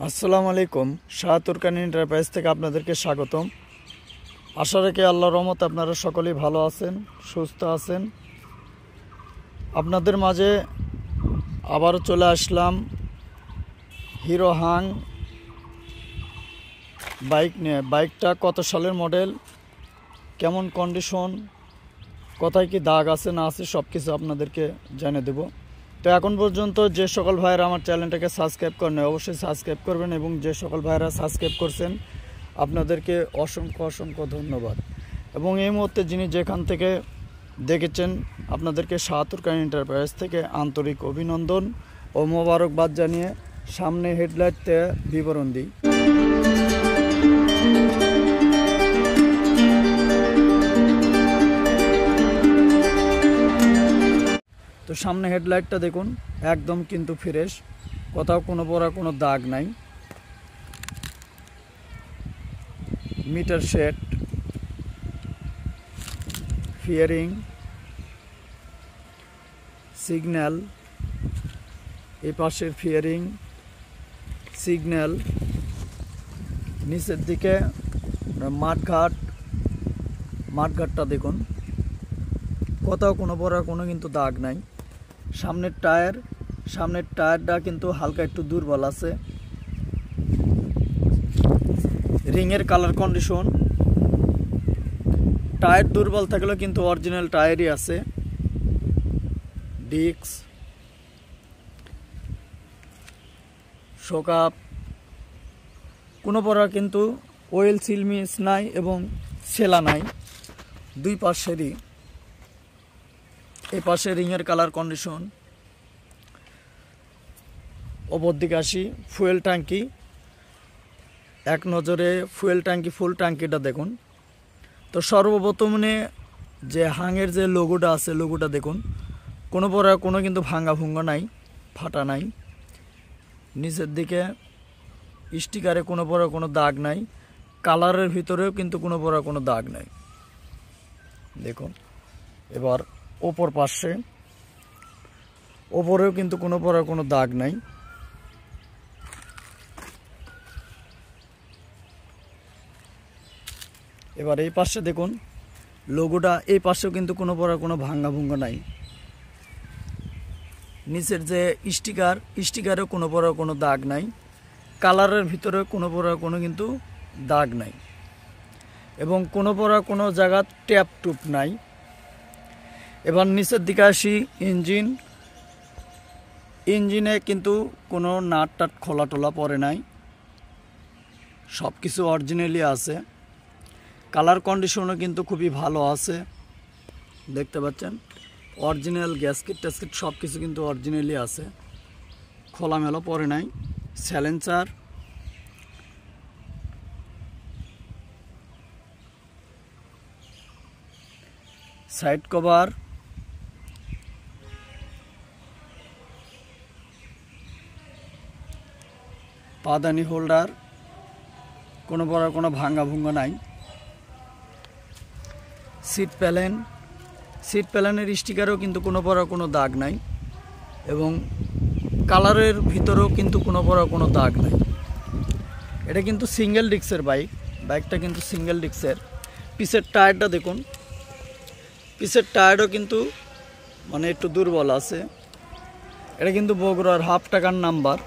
আসসালামু আলাইকুম। শাহ তুরকান এন্টারপ্রাইজ থেকে আপনাদেরকে স্বাগতম। আশা রাখি আল্লাহর রহমতে আপনারা সকলেই ভালো আছেন, সুস্থ আছেন। আপনাদের মাঝে আবারও চলে আসলাম হিরো হাং বাইক নিয়ে। বাইকটা কত সালের মডেল, কেমন কন্ডিশন, কোথায় কি দাগ আছে না আছে সব কিছু আপনাদেরকে জানিয়ে দেব। তো এখন পর্যন্ত যে সকল ভাইয়েরা আমার চ্যানেলটাকে সাবস্ক্রাইব করেন অবশ্যই সাবস্ক্রাইব করবেন, এবং যে সকল ভাইয়েরা সাবস্ক্রাইব করছেন আপনাদেরকে অসংখ্য অসংখ্য ধন্যবাদ। এবং এই মুহূর্তে যিনি যেখান থেকে দেখেছেন আপনাদেরকে শাহ তুরকান এন্টারপ্রাইজ থেকে আন্তরিক অভিনন্দন ও মোবারকবাদ জানিয়ে সামনে হেডলাইটতে বিবরণ দিই। তো সামনে হেডলাইটটা দেখুন, একদম কিন্তু ফ্রেশ, কোথাও কোনো পড়া কোনো দাগ নাই। মিটার সেট, ফিয়ারিং, সিগন্যাল, এই পাশের ফিয়ারিং, সিগন্যাল, নিচের দিকে মাঠঘাটটা দেখুন, কোথাও কোনো পড়া কোনো কিন্তু দাগ নাই। সামনের টায়ারটা কিন্তু হালকা একটু দুর্বল আছে। রিংয়ের কালার কন্ডিশন, টায়ার দুর্বল থাকলেও কিন্তু অরিজিনাল টায়ারই আছে। ডিস্ক, শোকআপ, কোনো পড়া কিন্তু ওয়েল সিল মিস নাই এবং সেলা নাই দুই পাশেরই। এই পাশে রিংয়ের কালার কন্ডিশন। ওপর দিকে আসি, ফুয়েল ট্যাঙ্কি, এক নজরে ফুয়েল ট্যাঙ্কি ফুল ট্যাঙ্কিটা দেখুন। তো সর্বপ্রথমে যে হাঙের যে লোগোটা আছে, লোগোটা দেখুন, কোনো পরা কোনো কিন্তু ভাঙ্গা ভুঙ্গা নাই, ফাটা নাই। নিচের দিকে স্টিকারে কোনো পরা কোনো দাগ নাই, কালারের ভিতরেও কিন্তু কোনো পরা কোনো দাগ নাই দেখুন। এবার ওপর পাশে, ওপরেও কিন্তু কোনো পরা কোনো দাগ নাই। এবার এই পাশে দেখুন লোগোটা, এই পাশেও কিন্তু কোনো পরা কোনো ভাঙ্গা ভুঙ্গা নাই। নিচের যে স্টিকারেও কোনো পরা কোনো দাগ নাই, কালারের ভিতরে কোনো পরা কোনো কিন্তু দাগ নাই, এবং কোনো পরা কোনো জায়গা ট্যাপ টুপ নাই। এবার নিচের দিকে আসি, ইঞ্জিনে কিন্তু কোনো নাট টাট খোলা টোলা পড়ে নাই, সব কিছু অরিজিনালি আছে। কালার কন্ডিশনও কিন্তু খুবই ভালো আছে, দেখতে পাচ্ছেন। অরিজিনাল গ্যাসকেট ট্যাসকেট সব কিছু কিন্তু অরিজিনালি আছে, খোলামেলা পড়ে নাই। সাইলেন্সার, সাইড কভার, পাদানি হোল্ডার, কোনো পড়ার কোনো ভাঙ্গা ভুঙ্গা নাই। সিট প্যালেনের স্টিকারেও কিন্তু কোনো পড়ার কোনো দাগ নাই, এবং কালারের ভিতরেও কিন্তু কোনো পড়ার কোনো দাগ নাই। এটা কিন্তু সিঙ্গেল ডিস্কের বাইকটা কিন্তু সিঙ্গেল ডিস্কের। পিছের টায়ারটা দেখুন, পিছের টায়ারও কিন্তু মানে একটু দুর্বল আছে। এটা কিন্তু বগুড়ার হাফ টাকার নাম্বার।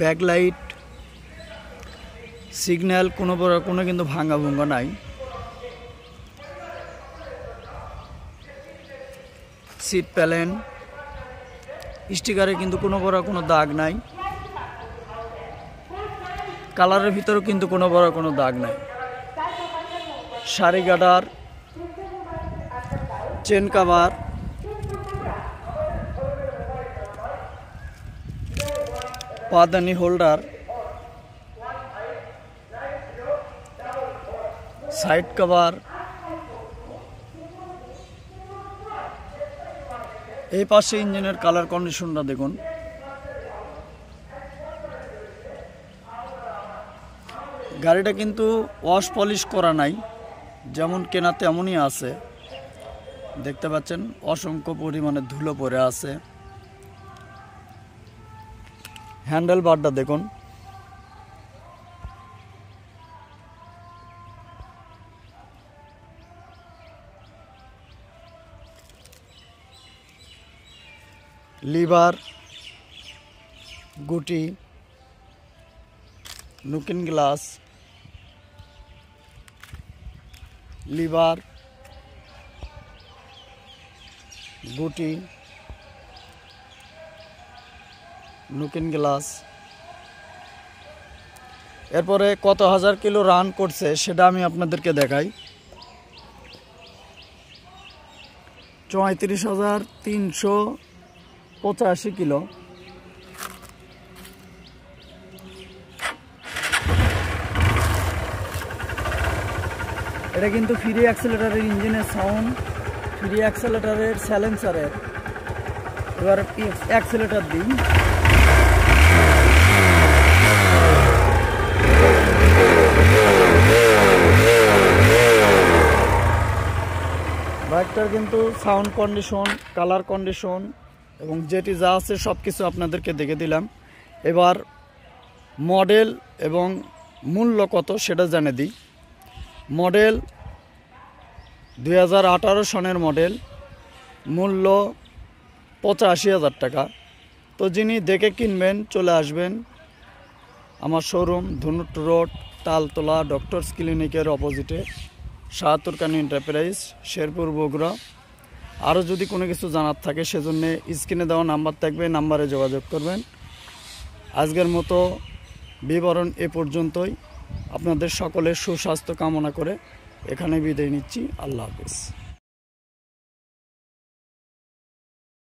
ব্যাকলাইট, সিগন্যাল, কোনো পড়ার কোনো কিন্তু ভাঙ্গা ভুঙ্গা নাই। সিট প্যালেন, স্টিকারে কিন্তু কোনো পড়া কোনো দাগ নাই, কালারের ভিতরেও কিন্তু কোনো পড়া কোনো দাগ নাই। সারি গার্ডার, চেন কাভার, পাদানি হোল্ডার, সাইড কভার, এই পাশে ইঞ্জিনের কালার কন্ডিশনটা দেখুন। গাড়িটা কিন্তু ওয়াশ পলিশ করা নাই, যেমন কেনা তেমনই আছে, দেখতে পাচ্ছেন। অসংখ্য পরিমাণে ধুলো পড়ে আছে। হ্যান্ডেল বারটা দেখুন, লিভার, গুটি, লুকিং গ্লাস, লিভার, গুটি, লুকিং গ্লাস। এরপরে কত হাজার কিলো রান করছে সেটা আমি আপনাদেরকে দেখাই। 34,385 কিলো। এটা কিন্তু ফ্রি অ্যাক্সেলেটারের ইঞ্জিনের সাউন্ড, ফ্রি অ্যাক্সেলেটারের সাইলেন্সারের। এবার অ্যাক্সেলেটার দিই। বাইকটার কিন্তু সাউন্ড কন্ডিশন, কালার কন্ডিশন এবং যেটি যা আছে সব কিছু আপনাদেরকে দেখে দিলাম। এবার মডেল এবং মূল্য কত সেটা জানে দিই। মডেল 2018 সনের মডেল, মূল্য 85,000 টাকা। তো যিনি দেখে কিনবেন চলে আসবেন আমার showroom Dhunat road, Taltala doctors ক্লিনিকের অপোজিটে, ৭৭ কানি এন্টারপ্রাইজ, শেরপুর, বগুড়া। আরও যদি কোনো কিছু জানার থাকে সেজন্য স্ক্রিনে দেওয়া নাম্বার থাকবে, নাম্বারে যোগাযোগ করবেন। আজকের মতো বিবরণ এ পর্যন্তই। আপনাদের সকলের সুস্বাস্থ্য কামনা করে এখানে বিদায় নিচ্ছি। আল্লাহ হাফেজ।